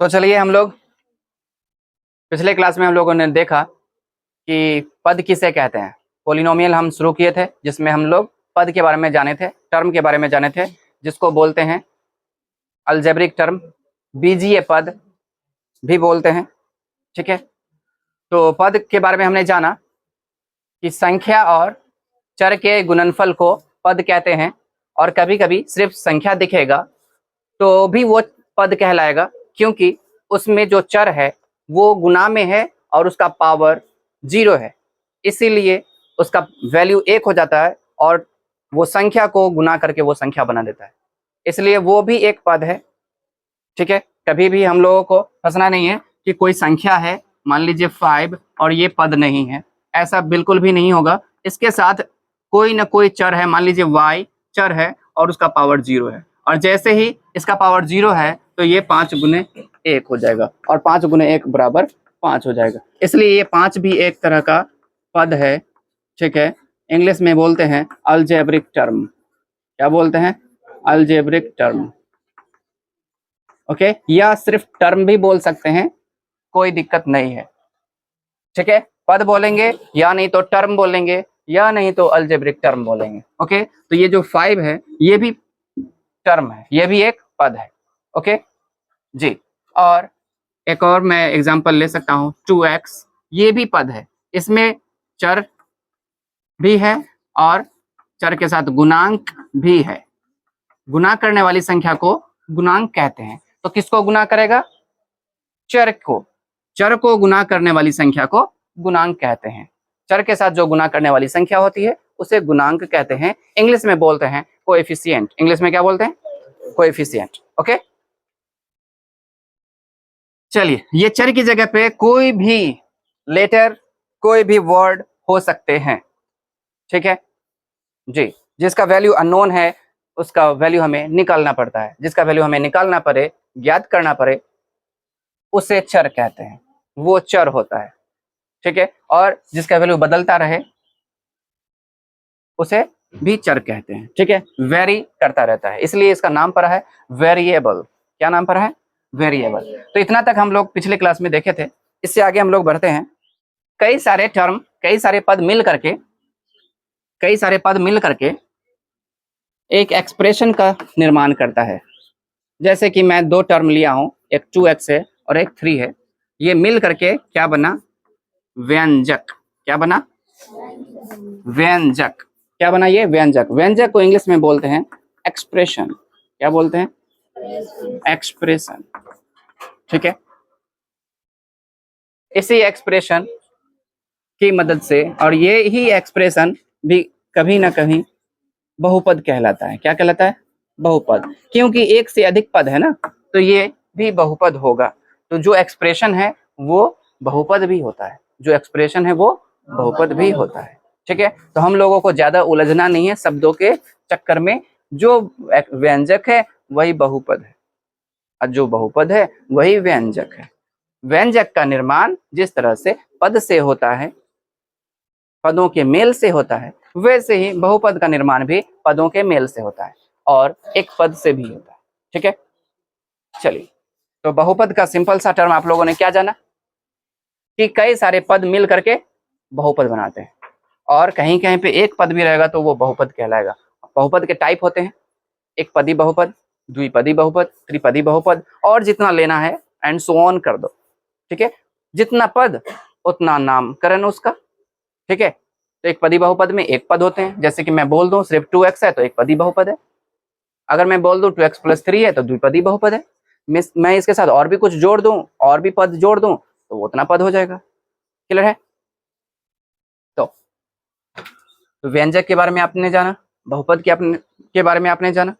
तो चलिए हम लोग पिछले क्लास में हम लोगों ने देखा कि पद किसे कहते हैं। पोलिनोमियल हम शुरू किए थे जिसमें हम लोग पद के बारे में जाने थे, टर्म के बारे में जाने थे, जिसको बोलते हैं अलजेब्रिक टर्म, बीजीय पद भी बोलते हैं। ठीक है, तो पद के बारे में हमने जाना कि संख्या और चर के गुणनफल को पद कहते हैं, और कभी कभी सिर्फ संख्या दिखेगा तो भी वो पद कहलाएगा, क्योंकि उसमें जो चर है वो गुणा में है और उसका पावर 0 है, इसीलिए उसका वैल्यू 1 हो जाता है और वो संख्या को गुणा करके वो संख्या बना देता है, इसलिए वो भी एक पद है। ठीक है, कभी भी हम लोगों को फंसना नहीं है कि कोई संख्या है, मान लीजिए 5 और ये पद नहीं है, ऐसा बिल्कुल भी नहीं होगा। इसके साथ कोई ना कोई चर है, मान लीजिए y चर है और उसका पावर 0 है, और जैसे ही इसका पावर 0 है तो ये 5 गुने 1 हो जाएगा, और 5 गुने 1 बराबर 5 हो जाएगा, इसलिए ये 5 भी एक तरह का पद है। ठीक है, इंग्लिश में बोलते हैं अलजेब्रिक टर्म। क्या बोलते हैं? Algebraic term. ओके, या सिर्फ टर्म भी बोल सकते हैं, कोई दिक्कत नहीं है। ठीक है, पद बोलेंगे या नहीं तो टर्म बोलेंगे या नहीं तो अलजेब्रिक टर्म बोलेंगे। ओके, तो ये जो 5 है ये भी टर्म है, ये भी एक पद है। ओके जी, और एक और मैं एग्जांपल ले सकता हूँ 2x, ये भी पद है, इसमें चर भी है और चर के साथ गुणांक भी है। गुणा करने वाली संख्या को गुणांक कहते हैं। तो किसको गुणा करेगा? चर को। चर को गुणा करने वाली संख्या को गुणांक कहते हैं। चर के साथ जो गुणा करने वाली संख्या होती है उसे गुणांक कहते हैं। इंग्लिश में बोलते हैं कोएफिशिएंट। इंग्लिश में क्या बोलते हैं? कोएफिशिएंट। ओके, चलिए, ये चर की जगह पे कोई भी लेटर, कोई भी वर्ड हो सकते हैं। ठीक है जी, जिसका वैल्यू अननोन है उसका वैल्यू हमें निकालना पड़ता है, जिसका वैल्यू हमें निकालना पड़े, ज्ञात करना पड़े, उसे चर कहते हैं, वो चर होता है। ठीक है, और जिसका वैल्यू बदलता रहे उसे भी चर कहते हैं। ठीक है, वेरी करता रहता है, इसलिए इसका नाम पड़ा है वेरिएबल। क्या नाम पड़ा है? वेरिएबल। तो इतना तक हम लोग पिछले क्लास में देखे थे। इससे आगे हम लोग बढ़ते हैं। कई सारे टर्म, कई सारे पद मिल करके एक एक्सप्रेशन का निर्माण करता है। जैसे कि मैं 2 टर्म लिया हूं, एक 2x है और एक 3 है, ये मिल करके क्या बना? व्यंजक। क्या बना? व्यंजक। क्या बना? ये व्यंजक। व्यंजक को इंग्लिश में बोलते हैं एक्सप्रेशन। क्या बोलते हैं? एक्सप्रेशन। ठीक है, इसी एक्सप्रेशन की मदद से, और ये ही एक्सप्रेशन भी कभी ना कभी बहुपद कहलाता है। क्या कहलाता है? बहुपद, क्योंकि एक से अधिक पद है ना, तो ये भी बहुपद होगा। तो जो एक्सप्रेशन है वो बहुपद भी होता है, जो एक्सप्रेशन है वो बहुपद भी होता है। ठीक है, तो हम लोगों को ज्यादा उलझना नहीं है शब्दों के चक्कर में। जो व्यंजक है वही बहुपद है और जो बहुपद है वही व्यंजक है। व्यंजक का निर्माण जिस तरह से पद से होता है, पदों के मेल से होता है, वैसे ही बहुपद का निर्माण भी पदों के मेल से होता है और एक पद से भी होता है। ठीक है, चलिए, तो बहुपद का सिंपल सा टर्म आप लोगों ने क्या जाना कि कई सारे पद मिल करके बहुपद बनाते हैं, और कहीं कहीं पे एक पद भी रहेगा तो वो बहुपद कहलाएगा। बहुपद के टाइप होते हैं एक पदी बहुपद, द्विपदी बहुपद, त्रिपदी बहुपद, और जितना लेना है एंड सो ऑन कर दो। ठीक है, जितना पद उतना नामकरण उसका। ठीक है, तो एक पदी बहुपद में एक पद होते हैं, जैसे कि मैं बोल दूं सिर्फ 2x है तो एक पदी बहुपद है। अगर मैं बोल दूं 2x + 3 है तो द्विपदी बहुपद है। मैं इसके साथ और भी कुछ जोड़ दूं, और भी पद जोड़ दूं तो वो उतना पद हो जाएगा। क्लियर है? तो व्यंजक के बारे में आपने जाना, बहुपद के बारे में आपने जाना।